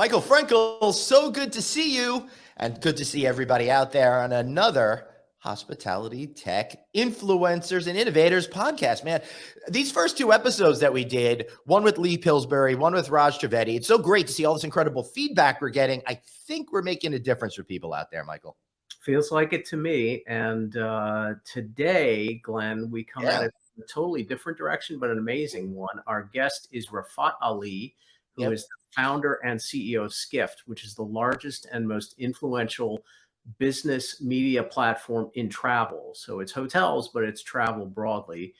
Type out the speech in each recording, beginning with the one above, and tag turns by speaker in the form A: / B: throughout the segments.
A: Michael Frankel, so good to see you, and good to see everybody out there on another Hospitality Tech Influencers and Innovators podcast. Man, these first two episodes that we did, one with Lee Pillsbury, one with Raj Trivedi, it's so great to see all this incredible feedback we're getting. I think we're making a difference for people out there, Michael.
B: Feels like it to me. And today, Glenn, we come at it in a totally different direction, but an amazing one. Our guest is Rafat Ali, who is the founder and CEO of Skift, which is the largest and most influential business media platform in travel. So it's hotels, but it's travel broadly.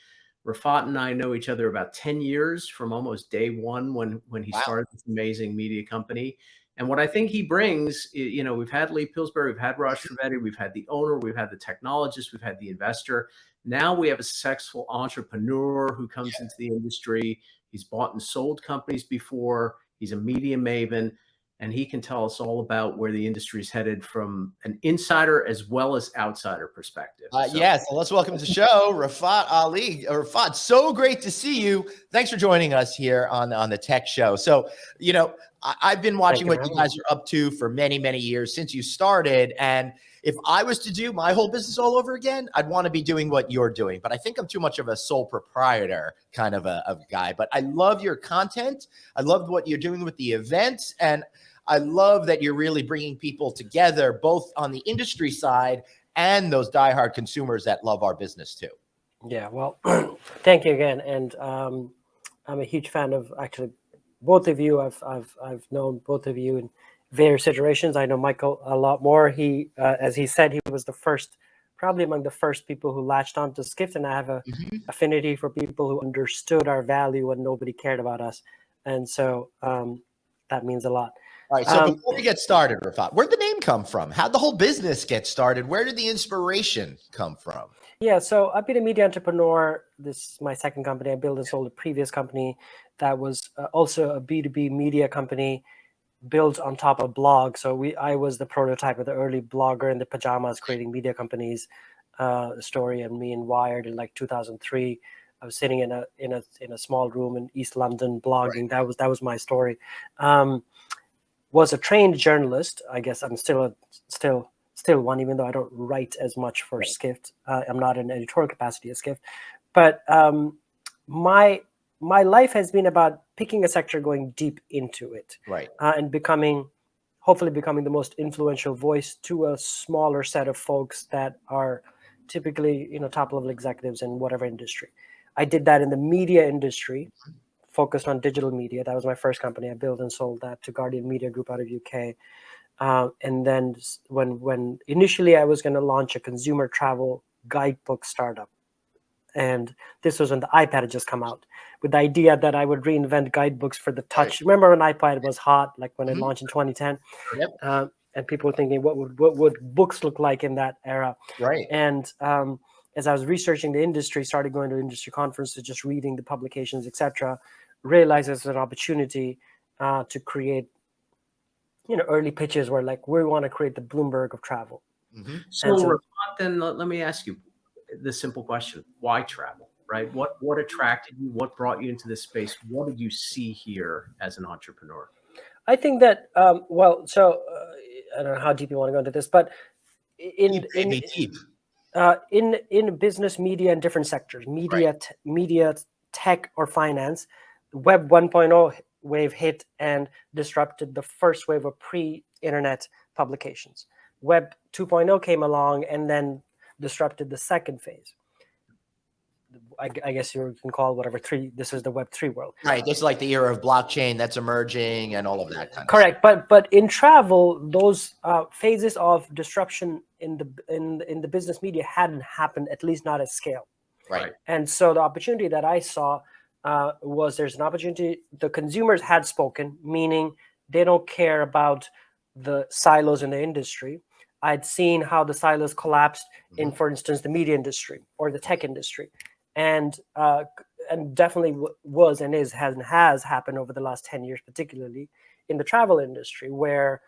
B: Rafat and I know each other about 10 years from almost day one when he started this amazing media company. And what I think he brings, we've had Lee Pillsbury, we've had Raj Trivedi, we've had the owner, we've had the technologist, we've had the investor. Now we have a successful entrepreneur who comes into the industry. He's bought and sold companies before. He's a media maven, and he can tell us all about where the industry is headed from an insider as well as outsider perspective.
A: So let's welcome to the show, Rafat Ali. Rafat, so great to see you. Thanks for joining us here on the Tech Show. So, I've been watching what you guys are up to for many, many years since you started. And if I was to do my whole business all over again, I'd want to be doing what you're doing. But I think I'm too much of a sole proprietor kind of a guy. But I love your content. I love what you're doing with the events. And I love that you're really bringing people together, both on the industry side and those diehard consumers that love our business too.
C: Yeah, well, thank you again. And I'm a huge fan of actually both of you. I've known both of you in various iterations. I know Michael a lot more. He, as he said, he was probably among the first people who latched on to Skift, and I have a affinity for people who understood our value when nobody cared about us. And so that means a lot.
A: All right, so before we get started, Rafat, where'd the name come from? How'd the whole business get started? Where did the inspiration come from?
C: Yeah, so I've been a media entrepreneur. This is my second company. I built and sold a previous company that was also a B2B media company built on top of blog. So I was the prototype of the early blogger in the pajamas creating media companies story, and me and Wired in like 2003. I was sitting in a small room in East London blogging. Right. That was my story. Was a trained journalist. I guess I'm still one, even though I don't write as much for Skift. I'm not in editorial capacity at Skift, but my life has been about picking a sector, going deep into it,
A: right,
C: and hopefully becoming the most influential voice to a smaller set of folks that are typically top level executives in whatever industry. I did that in the media industry. Focused on digital media. That was my first company. I built and sold that to Guardian Media Group out of UK. And then when initially I was going to launch a consumer travel guidebook startup. And this was when the iPad had just come out, with the idea that I would reinvent guidebooks for the touch. Right. Remember when iPad was hot, like when it launched in 2010?
A: Yep.
C: And people were thinking, what would books look like in that era?
A: Right.
C: And as I was researching the industry, started going to industry conferences, just reading the publications, etc., realized there's an opportunity to create, early pitches where like, we want to create the Bloomberg of travel.
B: Mm-hmm. So then let me ask you the simple question: why travel? Right? What attracted you? What brought you into this space? What did you see here as an entrepreneur?
C: I think that I don't know how deep you want to go into this, but in business, media, and different sectors, media, tech, or finance, Web 1.0 wave hit and disrupted the first wave of pre-internet publications. Web 2.0 came along and then disrupted the second phase. I guess you can call whatever this is the Web 3 world.
A: Right. This is like the era of blockchain that's emerging and all of that kind
C: Correct. Of stuff. But in travel, those phases of disruption in the business media hadn't happened, at least not at scale.
A: Right.
C: And so the opportunity that I saw was there's an opportunity. The consumers had spoken, meaning they don't care about the silos in the industry. I'd seen how the silos collapsed in, for instance, the media industry or the tech industry. And definitely was and has happened over the last 10 years, particularly in the travel industry, where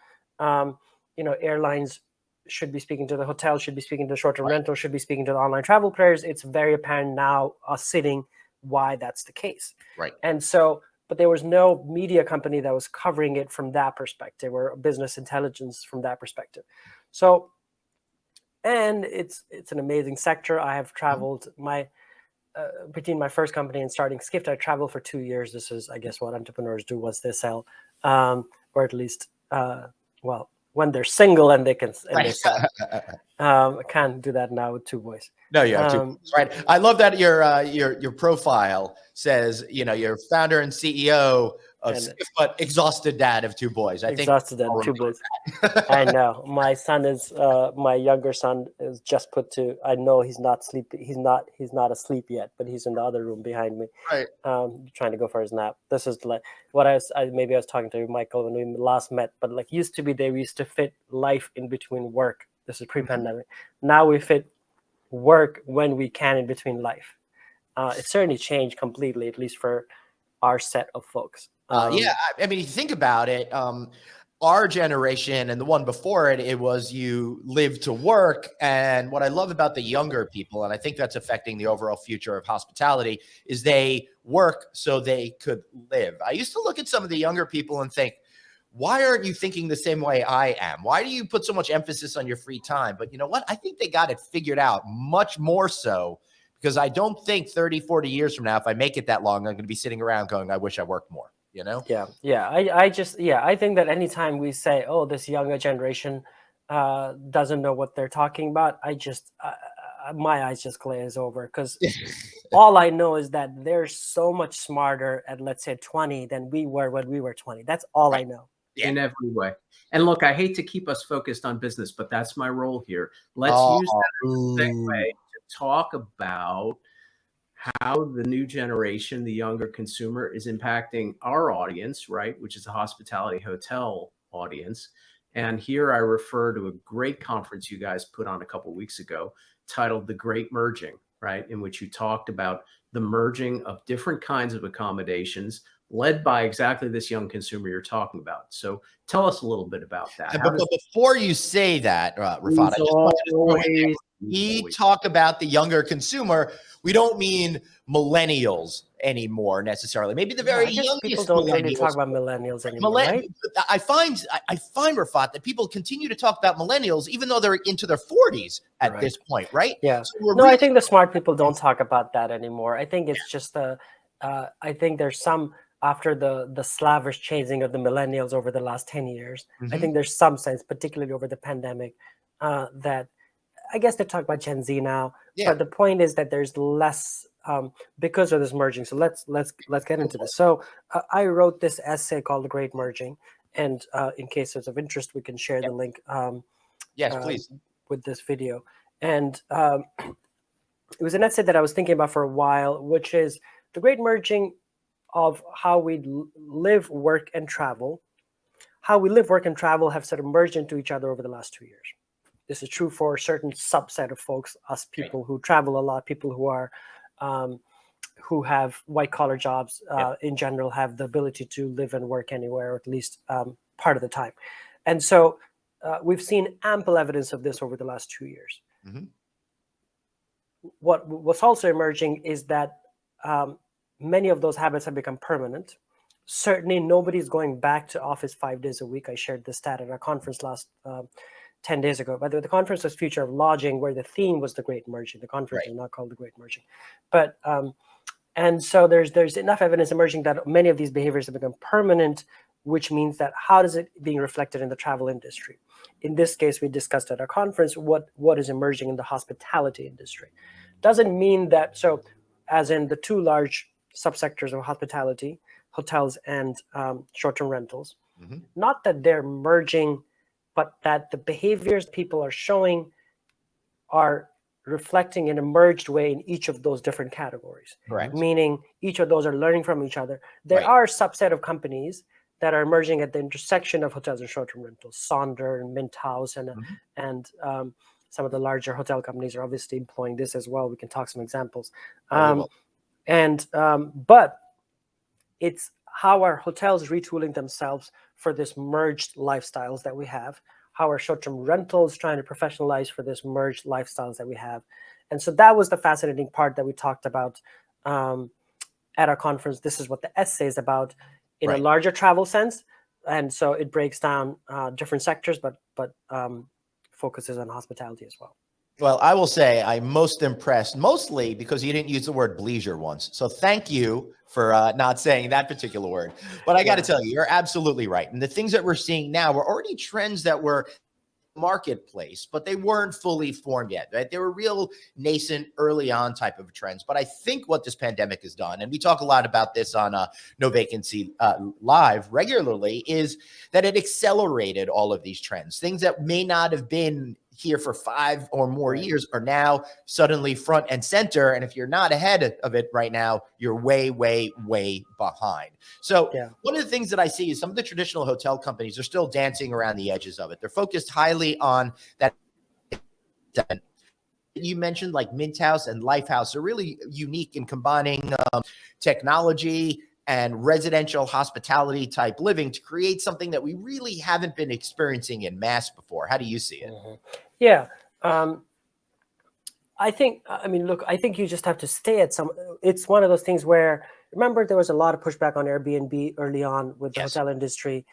C: airlines should be speaking to the hotel, should be speaking to the short-term rental, should be speaking to the online travel players. It's very apparent now, us sitting, why that's the case.
A: Right.
C: And so but there was no media company that was covering it from that perspective, or business intelligence from that perspective. So, and it's an amazing sector. I have traveled between my first company and starting Skift, I traveled for 2 years. This is, I guess, what entrepreneurs do once they sell, or at least, well, when they're single and they they sell. I can't do that now with two boys.
A: No, you have two, right? I love that your profile says, you're founder and CEO of Skift, but exhausted dad of two boys.
C: Exhausted dad of two boys. I know. My son is my younger son is just put to. I know he's not sleepy. He's not asleep yet, but he's in the other room behind me,
A: right?
C: Trying to go for his nap. This is like what I was talking to Michael when we last met. But like used to be, they used to fit life in between work. This is pre-pandemic. Now we fit work when we can in between life. It's certainly changed completely, at least for our set of folks.
A: Yeah, I mean, you think about it. Our generation and the one before it, it was you live to work. And what I love about the younger people, and I think that's affecting the overall future of hospitality, is they work so they could live. I used to look at some of the younger people and think, why aren't you thinking the same way I am? Why do you put so much emphasis on your free time? But you know what? I think they got it figured out much more so, because I don't think 30, 40 years from now, if I make it that long, I'm going to be sitting around going, I wish I worked more.
C: Yeah. I think that anytime we say, oh, this younger generation doesn't know what they're talking about, my eyes just glaze over, because all I know is that they're so much smarter at, let's say, 20 than we were when we were 20. That's all I know.
B: Yeah. In every way. And look, I hate to keep us focused on business, but that's my role here. Let's use that as a segue to talk about how the new generation, the younger consumer, is impacting our audience, right? Which is a hospitality hotel audience. And here I refer to a great conference you guys put on a couple of weeks ago titled The Great Merging, right? In which you talked about the merging of different kinds of accommodations led by exactly this young consumer you're talking about. So tell us a little bit about that.
A: But before you say that, Rafat, I just wanted to throw in there, we talk about the younger consumer. We don't mean millennials anymore necessarily. Maybe the very youngest
C: people don't really talk about millennials anymore, right?
A: I find, Rafat, that people continue to talk about millennials even though they're into their 40s at this point, right?
C: Yeah. So I think the smart people don't talk about that anymore. I think it's just I think there's some, after the slavish changing of the millennials over the last 10 years, I think there's some sense, particularly over the pandemic, that I guess they talk about Gen Z now, but the point is that there's less because of this merging. So let's get into this. So I wrote this essay called The Great Merging, and in case it's of interest, we can share the link.
A: Yes, please.
C: With this video. And it was an essay that I was thinking about for a while, which is the great merging of how we live, work, and travel. How we live, work, and travel have sort of merged into each other over the last 2 years. This is true for a certain subset of folks, us people who travel a lot, people who are who have white collar jobs in general, have the ability to live and work anywhere, or at least part of the time. And so we've seen ample evidence of this over the last 2 years. What's also emerging is that many of those habits have become permanent. Certainly nobody's going back to office 5 days a week. I shared this stat at our conference last 10 days ago. By the way, the conference was Future of Lodging, where the theme was the Great Merging. The conference is not called the Great Merging. But and so there's enough evidence emerging that many of these behaviors have become permanent, which means that how does it being reflected in the travel industry? In this case, we discussed at our conference what is emerging in the hospitality industry. Doesn't mean that, so as in the two large subsectors of hospitality, hotels and short-term rentals, not that they're merging, but that the behaviors people are showing are reflecting in a merged way in each of those different categories.
A: Correct. Meaning
C: each of those are learning from each other. There are a subset of companies that are emerging at the intersection of hotels and short-term rentals. Sonder and Mint House and some of the larger hotel companies are obviously employing this as well. We can talk some examples. But it's how are hotels retooling themselves for this merged lifestyles that we have? How are short-term rentals trying to professionalize for this merged lifestyles that we have? And so that was the fascinating part that we talked about. at our conference, this is what the essay is about in a
A: Right.
C: larger travel sense. And so it breaks down different sectors, but focuses on hospitality as well.
A: Well, I will say I'm most impressed, mostly because you didn't use the word bleisure once. So thank you for not saying that particular word. But I got to tell you, you're absolutely right. And the things that we're seeing now were already trends that were marketplace, but they weren't fully formed yet, right? They were real nascent, early on type of trends. But I think what this pandemic has done, and we talk a lot about this on No Vacancy Live regularly, is that it accelerated all of these trends. Things that may not have been here for 5 or more years are now suddenly front and center. And if you're not ahead of it right now, you're way, way, way behind. So one of the things that I see is some of the traditional hotel companies are still dancing around the edges of it. They're focused highly on that. You mentioned like Mint House and Lifehouse are really unique in combining technology and residential hospitality type living to create something that we really haven't been experiencing in mass before. How do you see it?
C: Yeah. I think you just have to stay at some, it's one of those things where, remember, there was a lot of pushback on Airbnb early on with the hotel industry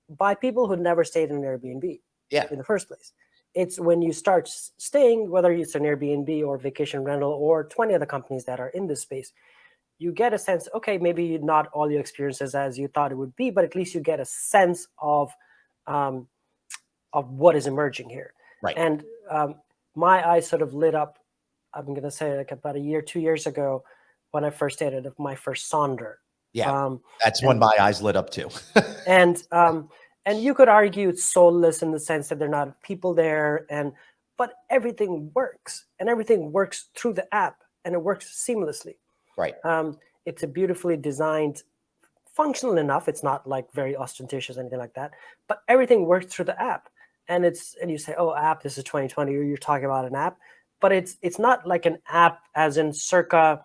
C: by people who never stayed in an Airbnb in the first place. It's when you start staying, whether it's an Airbnb or vacation rental or 20 other companies that are in this space, you get a sense, okay, maybe not all your experiences as you thought it would be, but at least you get a sense of what is emerging here.
A: Right.
C: And my eyes sort of lit up, I'm going to say like about 2 years ago when I first stayed at my first Sonder.
A: Yeah, that's when my eyes lit up too.
C: And you could argue it's soulless in the sense that there are not people there, but everything works, and everything works through the app, and it works seamlessly.
A: Right.
C: It's a beautifully designed, functional enough. It's not like very ostentatious or anything like that, but everything works through the app. And you say, oh, app, this is 2020, or you're talking about an app, but it's not like an app as in circa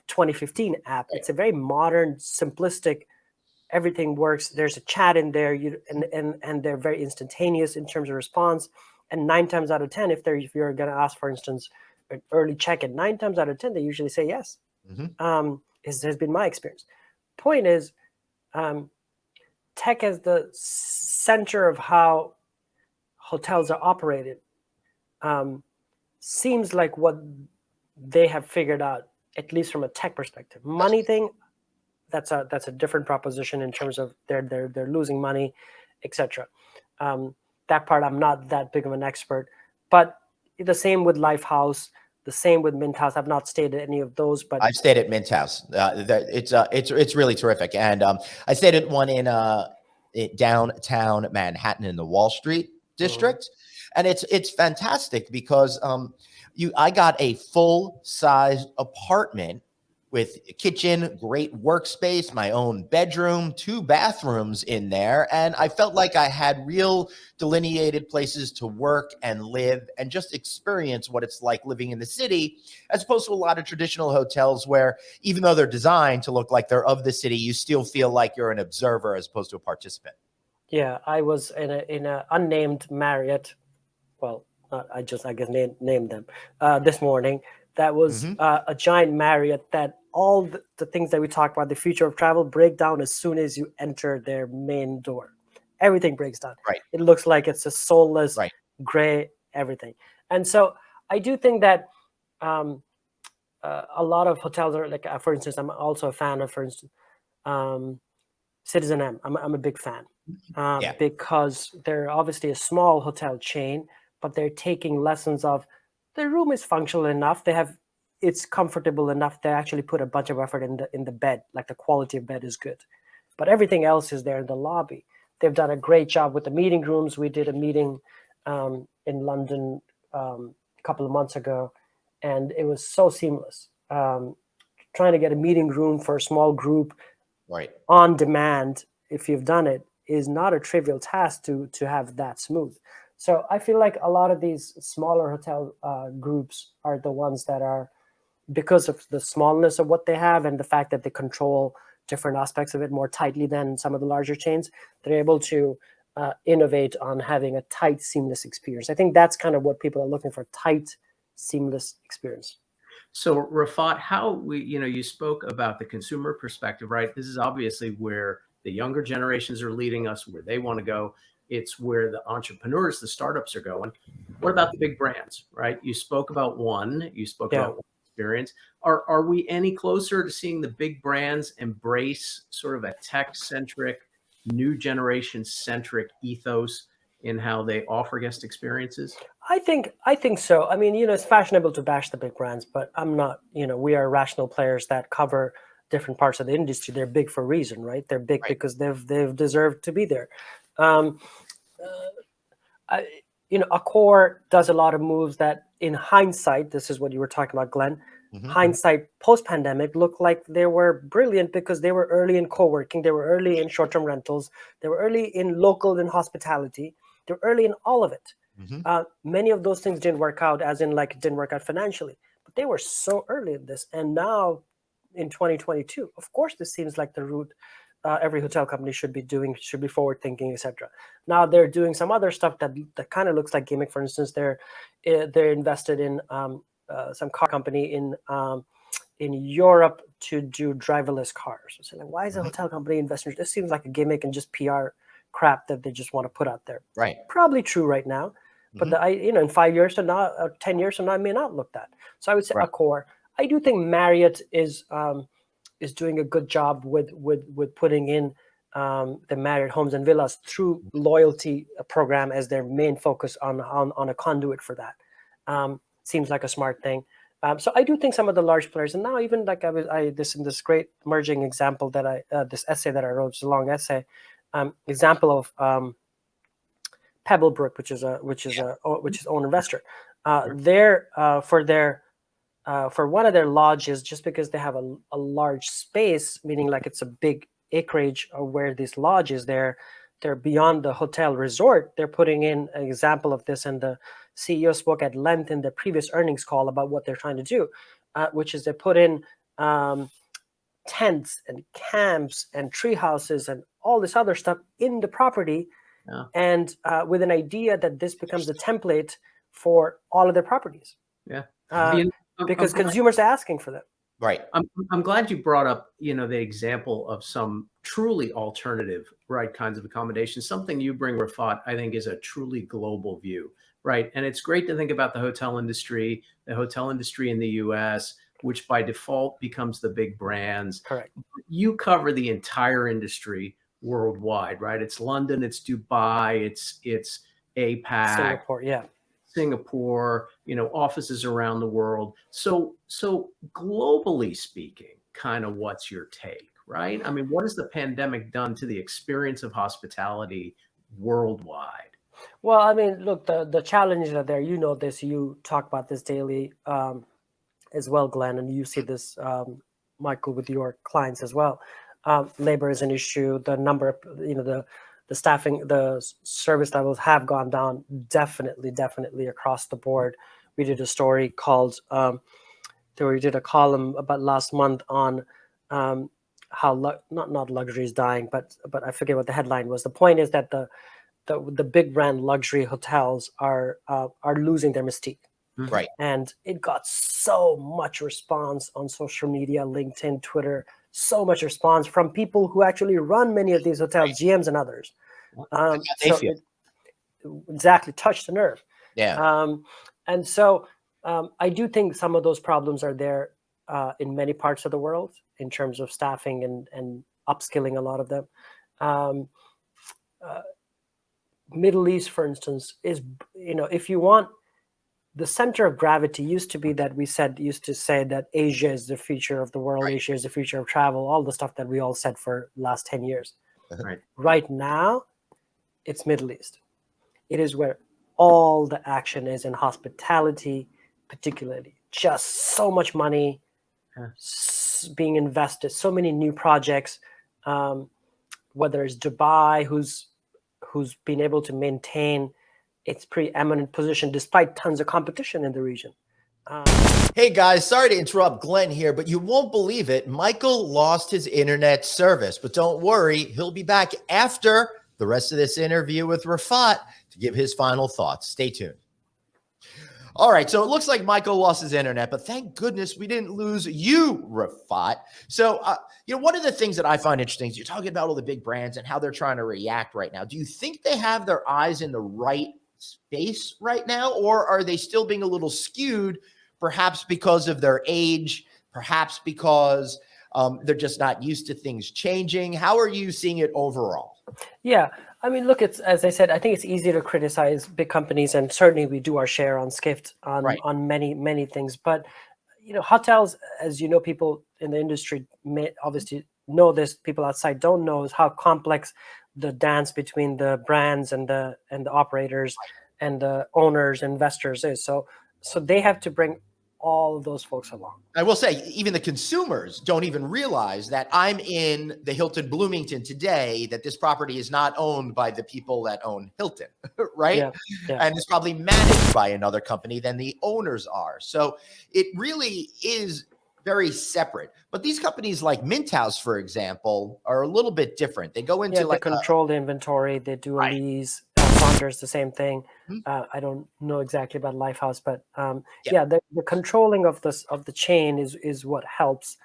C: 2015 app. It's a very modern, simplistic. Everything works. There's a chat in there, and they're very instantaneous in terms of response. And 9 times out of 10, if you're going to ask, for instance, an early check-in, 9 times out of 10, they usually say yes. Has been my experience. Point is, tech as the center of how hotels are operated seems like what they have figured out, at least from a tech perspective. Money thing, that's a different proposition in terms of they're losing money, etc. That part I'm not that big of an expert, but the same with Lifehouse, the same with Mint House. I've not stayed at any of those, but
A: I've stayed at Mint House. It's really terrific, and I stayed at one in downtown Manhattan in the Wall Street district, and it's fantastic because I got a full size apartment with a kitchen, great workspace, my own bedroom, 2 bathrooms in there. And I felt like I had real delineated places to work and live and just experience what it's like living in the city, as opposed to a lot of traditional hotels where even though they're designed to look like they're of the city, you still feel like you're an observer as opposed to a participant.
C: Yeah, I was in a unnamed Marriott. Well, I guess named them this morning. That was a giant Marriott that all the things that we talk about, the future of travel, break down as soon as you enter their main door. Everything breaks down.
A: Right.
C: It looks like it's a soulless, gray, everything. And so I do think that a lot of hotels are like, for instance, I'm also a fan of, for instance, Citizen M. I'm a big fan because they're obviously a small hotel chain, but they're taking lessons of the room is functional enough. It's comfortable enough. They actually put a bunch of effort in the bed, like the quality of bed is good, but everything else is there in the lobby. They've done a great job with the meeting rooms. We did a meeting in London a couple of months ago, and it was so seamless. Trying to get a meeting room for a small group on demand, if you've done it, is not a trivial task to have that smooth. So I feel like a lot of these smaller hotel groups are the ones that are, because of the smallness of what they have and the fact that they control different aspects of it more tightly than some of the larger chains, they're able to innovate on having a tight, seamless experience. I think that's kind of what people are looking for, tight, seamless experience.
B: So Rafat, you spoke about the consumer perspective, right? This is obviously where the younger generations are leading us, where they want to go. It's where the entrepreneurs, the startups are going. What about the big brands, right? You spoke about you spoke
C: Yeah.
B: about one experience. Are we any closer to seeing the big brands embrace sort of a tech-centric, new generation-centric ethos in how they offer guest experiences?
C: I think so. I mean, it's fashionable to bash the big brands, but I'm not. We are rational players that cover different parts of the industry. They're big for a reason, right? They're big
A: Right.
C: because they've deserved to be there. Um, Accor does a lot of moves that, in hindsight, this is what you were talking about, Glenn.
A: Mm-hmm.
C: Hindsight, post-pandemic, looked like they were brilliant because they were early in co-working, they were early in short-term rentals, they were early in local and hospitality, they were early in all of it.
A: Mm-hmm.
C: Many of those things didn't work out, as in like it didn't work out financially, but they were so early in this. And now in 2022, of course, this seems like the route every hotel company should be doing, should be forward thinking, etc. Now they're doing some other stuff that kind of looks like gimmick. For instance, they're invested in some car company in Europe to do driverless cars. So like, why is a hotel company investing? This seems like a gimmick and just PR crap that they just want to put out there.
A: Right.
C: Probably true right now, but in 5 years from now, 10 years from now, it may not look that. So I would say Accor. I do think Marriott is doing a good job with putting in the Marriott Homes and Villas through loyalty program as their main focus on a conduit for that. Seems like a smart thing. So I do think some of the large players, and now even like this great merging example that this essay that I wrote, it's a long essay, example of Pebblebrook, which is own investor. For one of their lodges, just because they have a large space, meaning like it's a big acreage of where this lodge is, they're beyond the hotel resort. They're putting in an example of this, and the CEO spoke at length in the previous earnings call about what they're trying to do, which is they put in tents and camps and tree houses and all this other stuff in the property, and with an idea that this becomes a template for all of their properties.
B: Yeah.
C: Because consumers are asking for them.
A: Right.
B: I'm glad you brought up, the example of some truly alternative, right, kinds of accommodations. Something you bring, Rafat, I think is a truly global view, right? And it's great to think about the hotel industry in the US, which by default becomes the big brands.
C: Correct.
B: You cover the entire industry worldwide, right? It's London, it's Dubai, it's APAC.
C: Singapore, yeah.
B: Singapore, offices around the world. So globally speaking, kind of what's your take, right? I mean, what has the pandemic done to the experience of hospitality worldwide?
C: Well, I mean, look, the challenges are there. You know this. You talk about this daily as well, Glenn, and you see this, Michael, with your clients as well. Labor is an issue. The number of, the staffing, the service levels have gone down definitely across the board. We did a story called, we did a column about last month on how not luxury is dying, but I forget what the headline was. The point is that the big brand luxury hotels are losing their mystique.
A: Right.
C: And it got so much response on social media, LinkedIn, Twitter, so much response from people who actually run many of these hotels, GMs and others. Exactly, touched the nerve.
A: Yeah.
C: And so I do think some of those problems are there in many parts of the world in terms of staffing and upskilling a lot of them. Middle East, for instance, is, if you want, the center of gravity used to be that used to say that Asia is the future of the world, right. Asia is the future of travel, all the stuff that we all said for the last 10 years.
B: Right.
C: Right now, it's Middle East. It is where all the action is in hospitality, particularly. Just so much money being invested, so many new projects, whether it's Dubai, who's been able to maintain its preeminent position despite tons of competition in the region.
A: Hey guys, sorry to interrupt Glenn here, but you won't believe it. Michael lost his internet service, but don't worry, he'll be back after the rest of this interview with Rafat to give his final thoughts. Stay tuned. All right, so it looks like Michael lost his internet, but thank goodness we didn't lose you, Rafat. So, one of the things that I find interesting is you're talking about all the big brands and how they're trying to react right now. Do you think they have their eyes in the right space right now, or are they still being a little skewed, perhaps because of their age, perhaps because they're just not used to things changing? How are you seeing it overall?
C: Yeah, I mean, look, it's, as I said, I think it's easy to criticize big companies, and certainly we do our share on Skift on many things. But hotels, as you know, people in the industry may obviously know this. People outside don't know is how complex the dance between the brands and the operators and the owners, investors is. So they have to bring all of those folks along.
A: I will say, even the consumers don't even realize that I'm in the Hilton Bloomington today, that this property is not owned by the people that own Hilton, right?
C: Yeah.
A: And it's probably managed by another company than the owners are. So it really is very separate. But these companies like Mint House, for example, are a little bit different. They go into
C: they control the inventory. They do a lease. Saunders, the same thing. I don't know exactly about Lifehouse, but the controlling of the chain is what helps,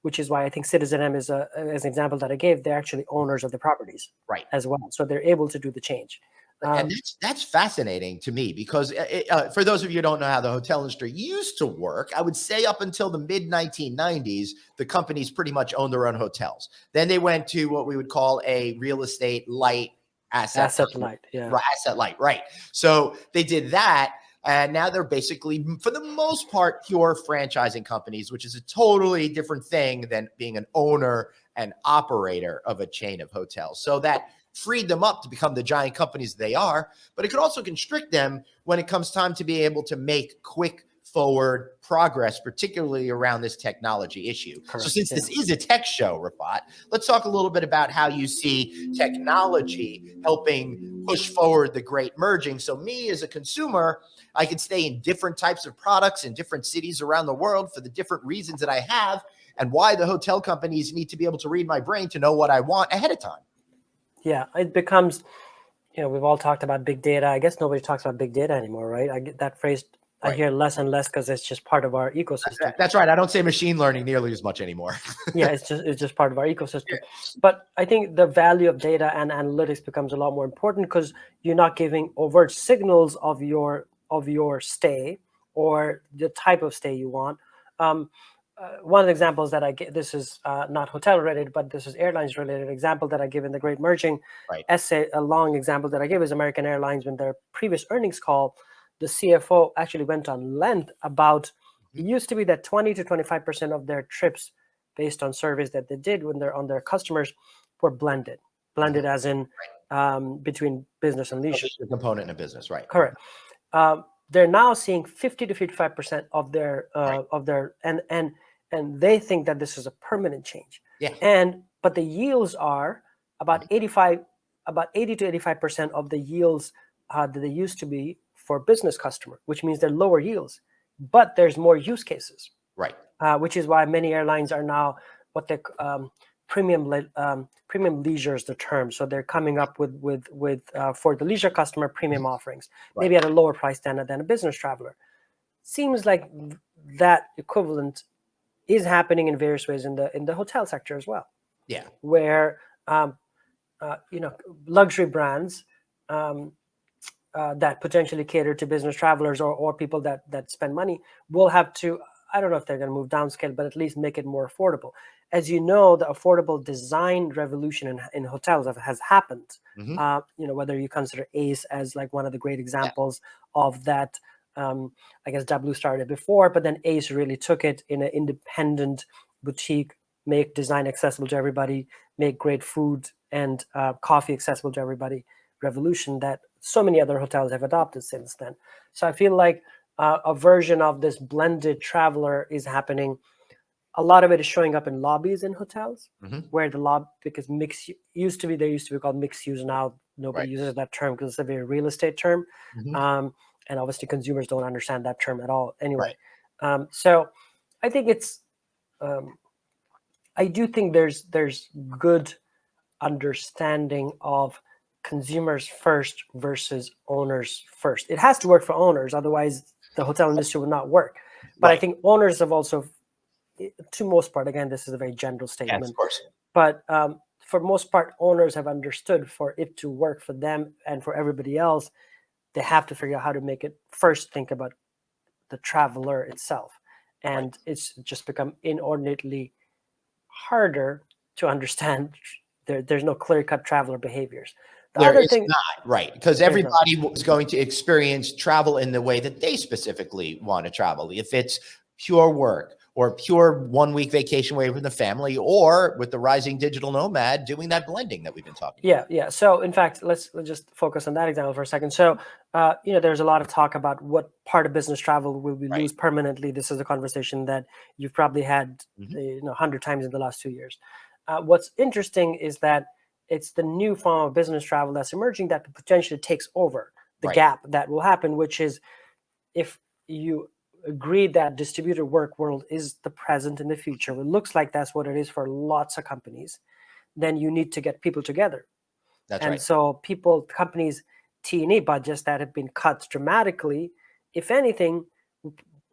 C: which is why I think Citizen M is as an example that I gave. They're actually owners of the properties, as well, so they're able to do the change.
A: And that's fascinating to me because for those of you who don't know how the hotel industry used to work, I would say up until the mid 1990s, the companies pretty much owned their own hotels. Then they went to what we would call a real estate light asset light. Asset light, right. So they did that. And now they're basically, for the most part, pure franchising companies, which is a totally different thing than being an owner and operator of a chain of hotels. So that freed them up to become the giant companies they are, but it could also constrict them when it comes time to be able to make quick forward progress, particularly around this technology issue. Correct. So since this is a tech show, Rafat, let's talk a little bit about how you see technology helping push forward the great merging. So me as a consumer, I can stay in different types of products in different cities around the world for the different reasons that I have, and why the hotel companies need to be able to read my brain to know what I want ahead of time.
C: Yeah, it becomes, we've all talked about big data. I guess nobody talks about big data anymore, right? I get that phrase. I hear less and less because it's just part of our ecosystem.
A: That's right. I don't say machine learning nearly as much anymore.
C: Yeah, it's just part of our ecosystem. Yeah. But I think the value of data and analytics becomes a lot more important because you're not giving overt signals of your stay or the type of stay you want. One of the examples that I get, this is not hotel related, but this is airlines related example that I give in the Great Merging essay. A long example that I give is American Airlines. When their previous earnings call, the CFO actually went on length about, it used to be that 20 to 25% of their trips based on surveys that they did when they're on their customers were blended as in between business and leisure.
A: The component in a business, right?
C: Correct. They're now seeing 50 to 55% of their and they think that this is a permanent change.
A: Yeah.
C: But the yields are about 80 to 85% of the yields that they used to be for business customer, which means they're lower yields, but there's more use cases.
A: Right.
C: Which is why many airlines are now what they premium leisure is the term. So they're coming up with for the leisure customer premium offerings, maybe at a lower price than a business traveler. Seems like that equivalent is happening in various ways in the hotel sector as well.
A: Yeah,
C: where luxury brands that potentially cater to business travelers or people that spend money will have to. I don't know if they're going to move downscale, but at least make it more affordable. As you know, the affordable design revolution in hotels has happened. Whether you consider Ace as like one of the great examples of that. I guess W started before, but then Ace really took it in an independent boutique, make design accessible to everybody, make great food and coffee accessible to everybody. Revolution that so many other hotels have adopted since then. So I feel like a version of this blended traveler is happening. A lot of it is showing up in lobbies in hotels, where the lobby, because they used to be called mixed use. Now nobody uses that term because it's a very real estate term. And obviously consumers don't understand that term at all anyway. So I think it's, I do think there's good understanding of consumers first versus owners first. It has to work for owners, otherwise the hotel industry would not work. But I think owners have also, to most part, again, this is a very general statement,
A: yes, of course.
C: but for most part, owners have understood for it to work for them and for everybody else, they have to figure out how to make it first think about the traveler itself. And it's just become inordinately harder to understand. There's no clear-cut traveler behaviors.
A: There is not, right, because everybody was going to experience travel in the way that they specifically want to travel. If it's pure work or pure 1 week vacation away from the family, or with the rising digital nomad doing that blending that we've been talking about.
C: Yeah. So in fact, let's just focus on that example for a second. So, there's a lot of talk about what part of business travel will we lose permanently. This is a conversation that you've probably had 100 times in the last 2 years. What's interesting is that it's the new form of business travel that's emerging that potentially takes over the gap that will happen, which is if you agree that distributed work world is the present and the future, it looks like that's what it is for lots of companies, then you need to get people together. So companies' T&E budgets that have been cut dramatically, if anything,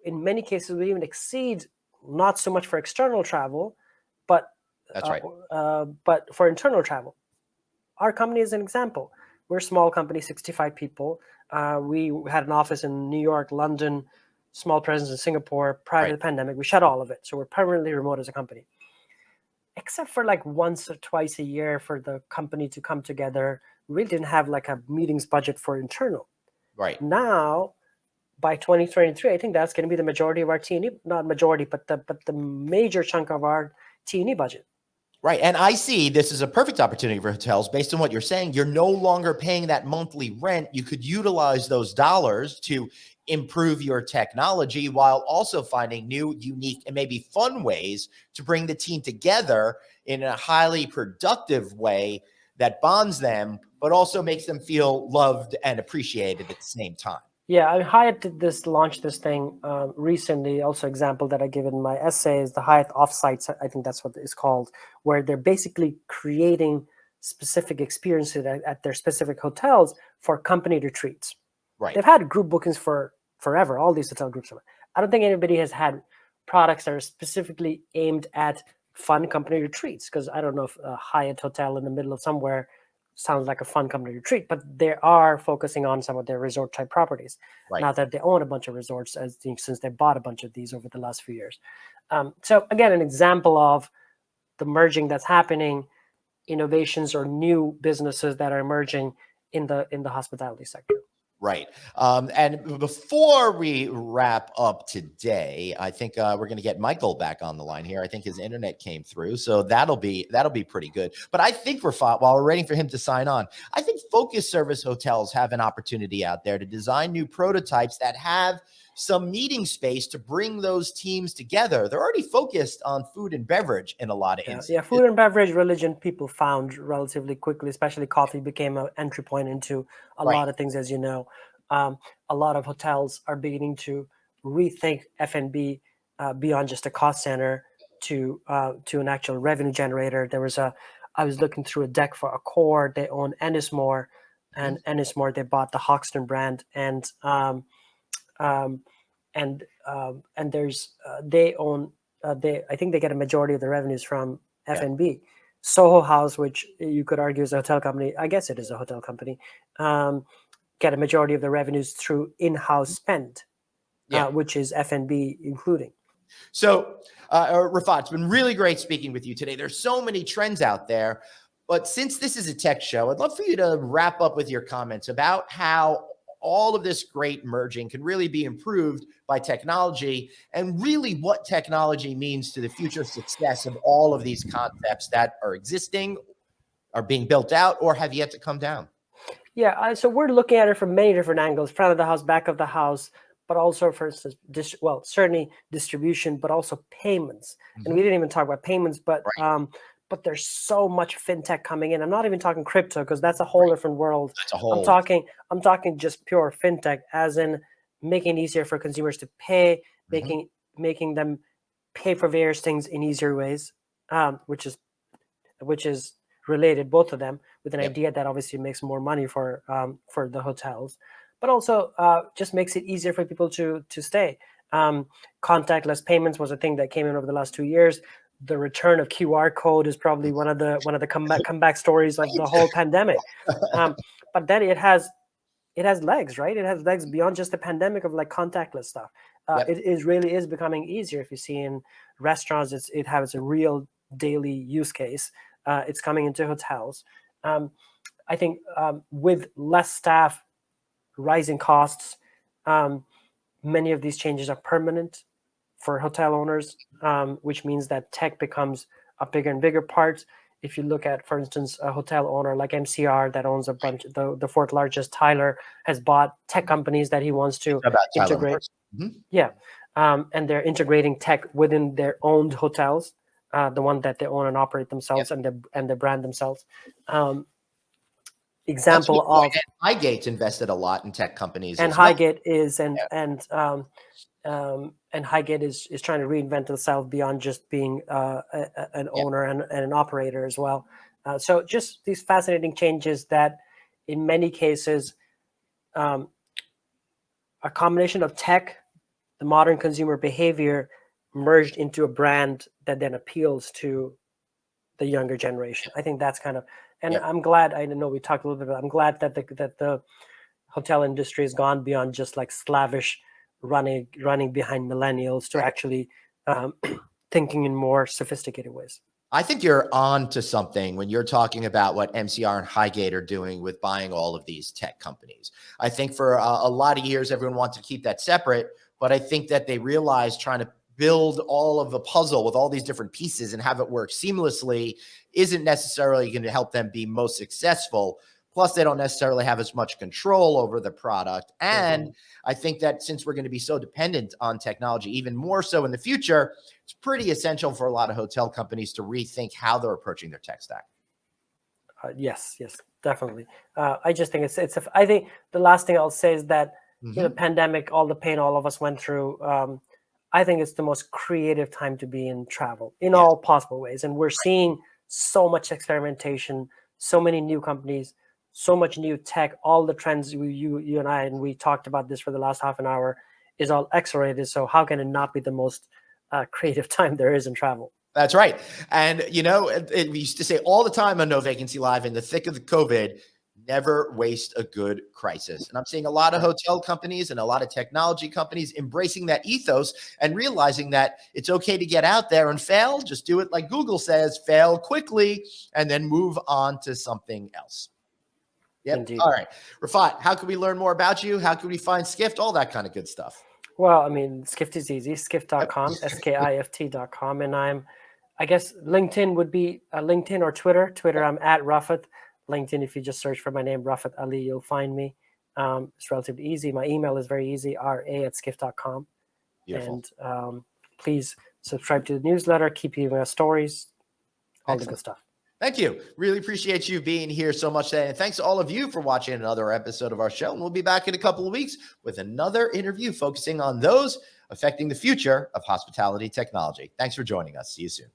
C: in many cases will even exceed, not so much for external travel, but but for internal travel. Our company is an example. We're a small company, 65 people. We had an office in New York, London, small presence in Singapore. Prior to the pandemic, we shut all of it. So we're permanently remote as a company. Except for like once or twice a year for the company to come together, we really didn't have like a meetings budget for internal. Now, by 2023, I think that's going to be the majority of our T&E, not majority, but the major chunk of our T&E budget.
A: Right. And I see this is a perfect opportunity for hotels. Based on what you're saying, you're no longer paying that monthly rent. You could utilize those dollars to improve your technology while also finding new, unique, and maybe fun ways to bring the team together in a highly productive way that bonds them, but also makes them feel loved and appreciated at the same time.
C: Yeah, Hyatt launched this thing recently. Also, example that I give in my essay is the Hyatt Offsites. I think that's what it's called, where they're basically creating specific experiences at their specific hotels for company retreats. They've had group bookings for forever. All these hotel groups. I don't think anybody has had products that are specifically aimed at fun company retreats. Because I don't know if a Hyatt hotel in the middle of somewhere sounds like a fun company retreat, but they are focusing on some of their resort type properties. Now that they own a bunch of resorts, since they bought a bunch of these over the last few years. So again, an example of the merging that's happening, innovations or new businesses that are emerging in the hospitality sector.
A: Right. And before we wrap up today, I think we're going to get Michael back on the line here. I think his internet came through, so that'll be pretty good. But I think, Rafat, while we're waiting for him to sign on, I think focus service hotels have an opportunity out there to design new prototypes that have some meeting space to bring those teams together. They're already focused on food and beverage in a lot of instances.
C: Yeah, food and beverage, religion, people found relatively quickly, especially coffee became an entry point into a lot of things, as you know. A lot of hotels are beginning to rethink F&B beyond just a cost center to an actual revenue generator. I was looking through a deck for Accor. They own Ennismore, and Ennismore, they bought the Hoxton brand, and there's they own I think they get a majority of the revenues from F&B. Soho House, which you could argue is a hotel company, I guess it is a hotel company, get a majority of the revenues through in-house spend, which is F&B including.
A: So, Rafat, it's been really great speaking with you today. There's so many trends out there, but since this is a tech show, I'd love for you to wrap up with your comments about how all of this great merging can really be improved by technology, and really what technology means to the future success of all of these concepts that are existing, are being built out, or have yet to come down.
C: Yeah, so we're looking at it from many different angles: front of the house, back of the house, but also, for instance, certainly distribution, but also payments. And we didn't even talk about payments, but there's so much fintech coming in. I'm not even talking crypto, because that's a whole different world.
A: That's a whole.
C: I'm talking just pure fintech, as in making it easier for consumers to pay, making them pay for various things in easier ways, which is related, both of them. with an
A: Yep.
C: idea that obviously makes more money for the hotels, but also just makes it easier for people to stay. Contactless payments was a thing that came in over the last 2 years. The return of QR code is probably one of the comeback stories of the whole pandemic. But then it has legs, right? It has legs beyond just the pandemic of like contactless stuff.
A: Yep.
C: It really is becoming easier. If you see in restaurants, it has a real daily use case. It's coming into hotels. I think with less staff, rising costs, many of these changes are permanent for hotel owners, which means that tech becomes a bigger and bigger part. If you look at, for instance, a hotel owner like MCR that owns a bunch, the fourth largest, Tyler, has bought tech companies that he wants to integrate. Yeah. And they're integrating tech within their owned hotels, the one that they own and operate themselves, and they brand themselves. Example of
A: Highgate's invested a lot in tech companies,
C: and Highgate is and Highgate is trying to reinvent itself beyond just being an owner and an operator as well. So just these fascinating changes that, in many cases, a combination of tech, the modern consumer behavior, merged into a brand that then appeals to the younger generation. I think that's kind of, and I'm glad. I know we talked a little bit about. I'm glad that the hotel industry has gone beyond just like slavish running behind millennials to actually thinking in more sophisticated ways.
A: I think you're on to something when you're talking about what MCR and Highgate are doing with buying all of these tech companies. I think for a lot of years, everyone wants to keep that separate, but I think that they realize trying to build all of the puzzle with all these different pieces and have it work seamlessly isn't necessarily going to help them be most successful. Plus, they don't necessarily have as much control over the product. And I think that since we're going to be so dependent on technology, even more so in the future, it's pretty essential for a lot of hotel companies to rethink how they're approaching their tech stack.
C: Yes, definitely. I just think I think the last thing I'll say is that the pandemic, all the pain all of us went through, I think it's the most creative time to be in travel in all possible ways. And we're seeing so much experimentation, so many new companies, so much new tech, all the trends you and I, and we talked about this for the last half an hour, is all accelerated. So how can it not be the most creative time there is in travel?
A: That's right. And, we used to say all the time on No Vacancy Live, in the thick of the COVID, never waste a good crisis. And I'm seeing a lot of hotel companies and a lot of technology companies embracing that ethos and realizing that it's okay to get out there and fail. Just do it like Google says, fail quickly, and then move on to something else. Yep. Indeed. All right. Rafat, how can we learn more about you? How can we find Skift? All that kind of good stuff.
C: Well, I mean, Skift is easy. Skift.com, Skift.com. And I guess LinkedIn would be LinkedIn or Twitter. Twitter, I'm at Rafat. LinkedIn, if you just search for my name, Rafat Ali, you'll find me. It's relatively easy. My email is very easy, ra@skift.com.
A: Beautiful.
C: And please subscribe to the newsletter, keep hearing our stories, all the good stuff.
A: Thank you. Really appreciate you being here so much today. And thanks to all of you for watching another episode of our show. And we'll be back in a couple of weeks with another interview focusing on those affecting the future of hospitality technology. Thanks for joining us. See you soon.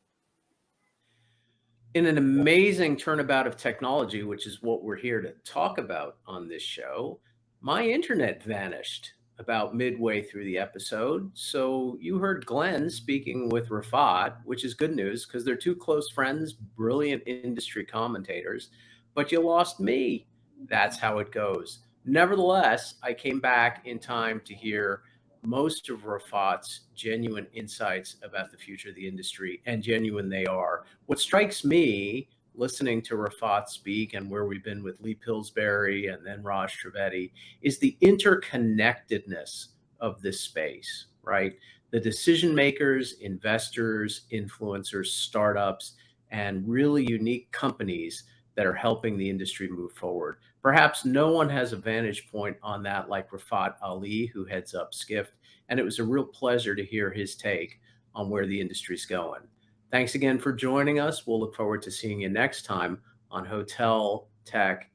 B: In an amazing turnabout of technology, which is what we're here to talk about on this show, my internet vanished about midway through the episode. So you heard Glenn speaking with Rafat, which is good news because they're two close friends, brilliant industry commentators, but you lost me. That's how it goes. Nevertheless, I came back in time to hear most of Rafat's genuine insights about the future of the industry, and genuine they are. What strikes me listening to Rafat speak, and where we've been with Lee Pillsbury and then Raj Trivedi, is the interconnectedness of this space, right? The decision makers, investors, influencers, startups, and really unique companies that are helping the industry move forward. Perhaps no one has a vantage point on that like Rafat Ali, who heads up Skift, and it was a real pleasure to hear his take on where the industry's going. Thanks again for joining us. We'll look forward to seeing you next time on Hotel Tech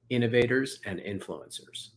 B: Innovators and Influencers.